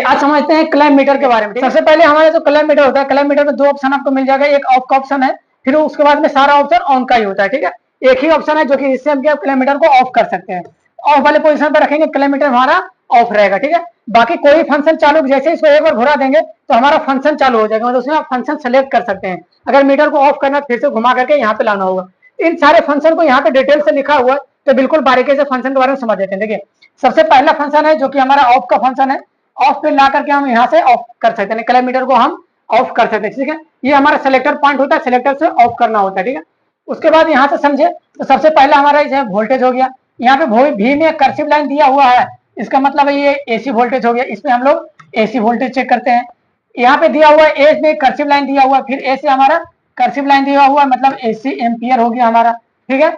आज समझते हैं क्लैम्प मीटर के बारे में। सबसे पहले हमारा जो क्लैम्प मीटर होता है, क्लैम्प मीटर में दो ऑप्शन आपको मिल जाएगा, एक ऑफ का ऑप्शन है, फिर उसके बाद में सारा ऑप्शन ऑन का ही होता है। ठीक है, एक ही ऑप्शन है जो कि इससे हम क्या क्लैम्प मीटर को ऑफ कर सकते हैं। ऑफ वाले पोजीशन पर रखेंगे, क्लैम्प मीटर हमारा ऑफ रहेगा। ठीक है, बाकी कोई फंक्शन चालू, जैसे इसको एक बार घुरा देंगे तो हमारा फंक्शन चालू हो जाएगा, मतलब उसमें आप फंक्शन सेलेक्ट कर सकते हैं। अगर मीटर को ऑफ करना फिर से घुमा करके यहाँ पे लाना होगा। इन सारे फंक्शन को यहाँ पे डिटेल से लिखा हुआ है, तो बिल्कुल बारीकी से फंक्शन के बारे में समझ लेते हैं। देखिए, सबसे पहला फंक्शन है जो कि हमारा ऑफ का फंक्शन है। ऑफ पे ला करके हम यहाँ से ऑफ कर सकते हैं, क्लैम्प मीटर को हम ऑफ कर सकते हैं। ठीक है, ये हमारा सेलेक्टर पॉइंट होता है, सेलेक्टर से ऑफ करना होता है। ठीक है, उसके बाद यहाँ से समझे तो सबसे पहला हमारा वोल्टेज हो गया। यहाँ पे भी में कर्सिव लाइन दिया हुआ है, इसका मतलब है ये एसी वोल्टेज हो गया, इसमें हम लोग एसी वोल्टेज चेक करते हैं। यहाँ पे दिया हुआ है ए में कर्सिव लाइन दिया हुआ है, फिर ए से हमारा कर्सिव लाइन दिया हुआ है, मतलब एसी एम्पियर हो गया हमारा। ठीक है,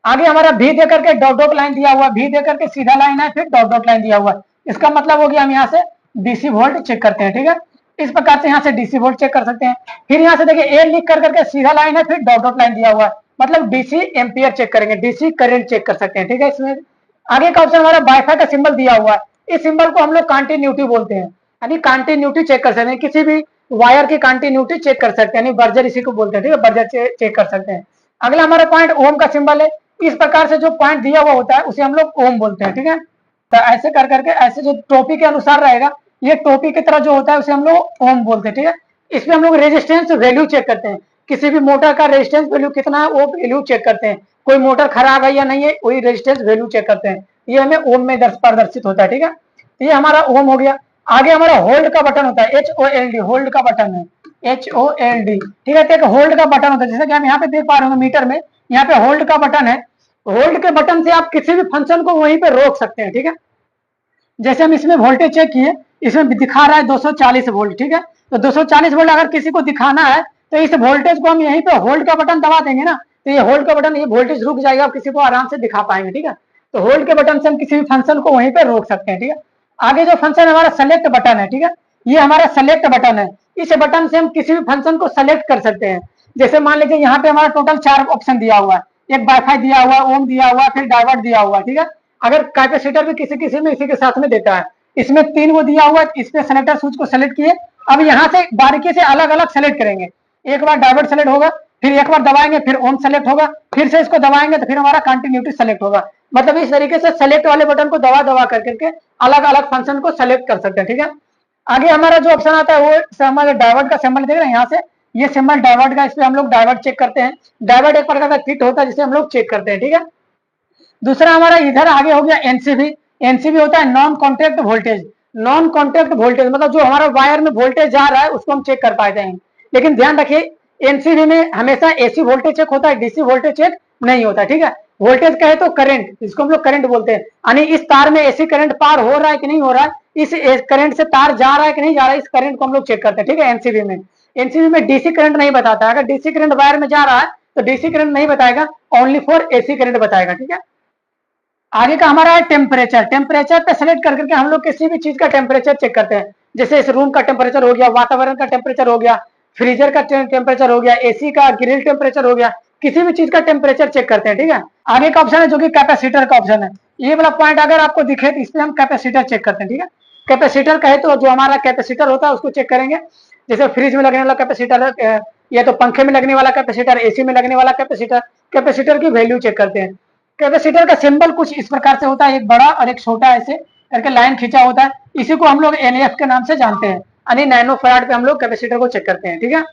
आगे हमारा भी दे करके डॉट डॉट लाइन दिया हुआ है, भी दे करके सीधा लाइन है, फिर डॉट डॉट लाइन दिया हुआ है, इसका मतलब हो गया हम यहाँ से डीसी वोल्ट चेक करते हैं। ठीक है, इस प्रकार से यहाँ से डीसी वोल्ट चेक कर सकते हैं। फिर यहाँ से देखिए ए लिख कर करके सीधा लाइन है, फिर डॉट डॉट लाइन दिया हुआ है, मतलब डीसी एम्पियर चेक करेंगे, डीसी करंट चेक कर सकते हैं। ठीक है, इसमें आगे का ऑप्शन हमारा वाईफाई का सिंबल दिया हुआ है, इस सिंबल को हम लोग कंटिन्यूटी बोलते हैं, यानी कंटिन्यूटी चेक कर सकते हैं, किसी भी वायर की कंटिन्यूटी चेक कर सकते हैं, यानी बर्जर इसी को बोलते हैं। ठीक है, बर्जर चेक कर सकते हैं। अगला हमारा पॉइंट ओम का सिंबल है, इस प्रकार से जो पॉइंट दिया हुआ होता है उसे हम लोग ओम बोलते हैं। ठीक है, तो ऐसे कर करके ऐसे जो टोपी के अनुसार रहेगा, ये टोपी की तरह जो होता है उसे हम लोग ओम बोलते हैं। ठीक है, इसमें हम लोग रेजिस्टेंस वैल्यू चेक करते हैं, किसी भी मोटर का रेजिस्टेंस वैल्यू कितना है वो वैल्यू चेक करते हैं, कोई मोटर खराब है या नहीं है वही रेजिस्टेंस वैल्यू चेक करते हैं, ये हमें ओम में प्रदर्शित होता है। ठीक है, ये हमारा ओम हो गया। आगे हमारा होल्ड का बटन होता है, HOLD, होल्ड का बटन है, HOLD। ठीक है, तो एक होल्ड का बटन होता है, जैसे कि हम यहाँ पे देख पा रहे हैं मीटर में, यहाँ पे होल्ड का बटन है। होल्ड के बटन से आप किसी भी फंक्शन को वहीं पे रोक सकते हैं। ठीक है, जैसे हम इसमें वोल्टेज चेक किए, इसमें दिखा रहा है 240 वोल्ट। ठीक है, तो 240 वोल्ट अगर किसी को दिखाना है तो इस वोल्टेज को हम यहीं पे होल्ड का बटन दबा देंगे ना, तो ये होल्ड का बटन, ये वोल्टेज रुक जाएगा, आप किसी को आराम से दिखा पाएंगे। ठीक है, तो होल्ड के बटन से हम किसी भी फंक्शन को वहीं पे रोक सकते हैं। ठीक है, आगे जो फंक्शन हमारा सेलेक्ट बटन है, ठीक है, ये हमारा सेलेक्ट बटन है, इस बटन से हम किसी भी फंक्शन को सेलेक्ट कर सकते हैं। जैसे मान लीजिए यहाँ पे हमारा टोटल 4 ऑप्शन दिया हुआ है, एक वाईफाई दिया हुआ है, ओम दिया हुआ है, फिर डाइवर्ट दिया हुआ है। ठीक है, अगर कैपेसिटर भी किसी किसी में इसी के साथ में देता है, इसमें 3 वो दिया हुआ है, इस पे सेलेक्टर स्विच को सेलेक्ट किए। अब यहाँ से बारीकी से अलग अलग सेलेक्ट करेंगे, एक बार डाइवर्ट सेलेक्ट होगा, फिर एक बार दबाएंगे, फिर ओम सेलेक्ट होगा, फिर से इसको दबाएंगे तो फिर हमारा कंटिन्यूटी सेलेक्ट होगा। मतलब इस तरीके से सेलेक्ट वाले बटन को दबा दबा करके अलग अलग फंक्शन को सेलेक्ट कर सकते हैं। ठीक है, आगे हमारा जो ऑप्शन आता है वो हमारे डाइवर्ट का सिंबल देख रहे हैं, यहाँ से ये सिंबल डाइवर्ट का, इस पे हम लोग डाइवर्ट चेक करते हैं। डाइवर्ट एक प्रकार का किट होता है जिसे हम लोग चेक करते हैं। ठीक है, दूसरा हमारा इधर आगे हो गया एनसीबी। एनसीबी होता है non contact voltage. Non contact voltage मतलब जो हमारा वायर में वोल्टेज जा रहा है उसको हम चेक कर पाते हैं, लेकिन ध्यान रखिए एनसीबी में हमेशा एसी वोल्टेज चेक होता है, डीसी वोल्टेज चेक नहीं होता। ठीक है, वोल्टेज कहे तो करंट, इसको हम लोग करंट बोलते हैं, यानी इस तार में एसी करंट पार हो रहा है कि नहीं हो रहा है, इस करंट से तार जा रहा है कि नहीं जा रहा है, इस करंट को हम लोग चेक करते हैं। ठीक है, एनसीबी में, एनसीबी में डीसी करंट नहीं बताता, अगर डीसी करंट वायर में जा रहा है तो डीसी करंट नहीं बताएगा, ओनली फॉर एसी करंट बताएगा। ठीक है, आगे का हमारा है टेम्परेचर। टेम्परेचर पे सेलेक्ट कर करके हम लोग किसी भी चीज का टेम्परेचर चेक करते हैं, जैसे इस रूम का टेम्परेचर हो गया, वातावरण का टेम्परेचर हो गया, फ्रीजर का टेम्परेचर हो गया, एसी का ग्रिल टेम्परेचर हो गया, किसी भी चीज का टेम्परेचर चेक करते हैं। ठीक है, आगे का ऑप्शन है जो कि कैपेसिटर का ऑप्शन है, ये वाला पॉइंट अगर आपको दिखे तो इसमें हम कैपेसिटर चेक करते हैं। ठीक है, कैपेसिटर कहे तो जो हमारा कैपेसिटर होता है उसको चेक करेंगे, जैसे फ्रिज में लगने वाला कैपेसिटर है, या तो पंखे में लगने वाला कैपेसिटर, एसी में लगने वाला कैपेसिटर, कैपेसिटर की वैल्यू चेक करते हैं। कैपेसिटर का सिंबल कुछ इस प्रकार से होता है, एक बड़ा और एक छोटा ऐसे करके लाइन खींचा होता है, इसी को हम लोग NF के नाम से जानते हैं, यानी नैनो फैराड पे हम लोग कैपेसिटर को चेक करते हैं। ठीक है,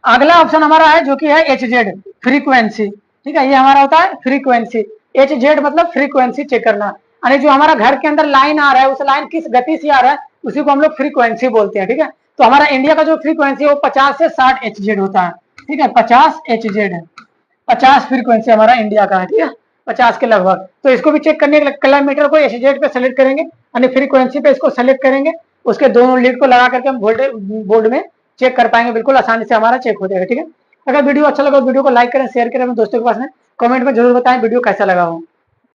अगला ऑप्शन हमारा है जो कि है HZ, फ्रीक्वेंसी। ठीक है, ये हमारा होता है फ्रीक्वेंसी, HZ मतलब फ्रीक्वेंसी चेक करना, यानी जो हमारा घर के अंदर लाइन आ रहा है उस लाइन किस गति से आ रहा है उसी को हम लोग फ्रीक्वेंसी बोलते हैं। ठीक है, तो हमारा इंडिया का जो फ्रीक्वेंसी है वो 50 से 60 HZ होता है। ठीक है, 50 HZ है, 50 फ्रीक्वेंसी हमारा इंडिया का है। ठीक है, 50 के लगभग, तो इसको भी चेक करने के लिए किलोमीटर को HZ पे सेलेक्ट करेंगे, यानी फ्रीक्वेंसी पे इसको सेलेक्ट करेंगे, उसके दोनों लीड को लगा करके हम वोल्टेज बोर्ड में चेक कर पाएंगे, बिल्कुल आसानी से हमारा चेक हो जाएगा। ठीक है, अगर वीडियो अच्छा लगा तो वीडियो को लाइक करें, शेयर करें अपने दोस्तों के पास में, कमेंट में जरूर बताएं वीडियो कैसा लगा हो।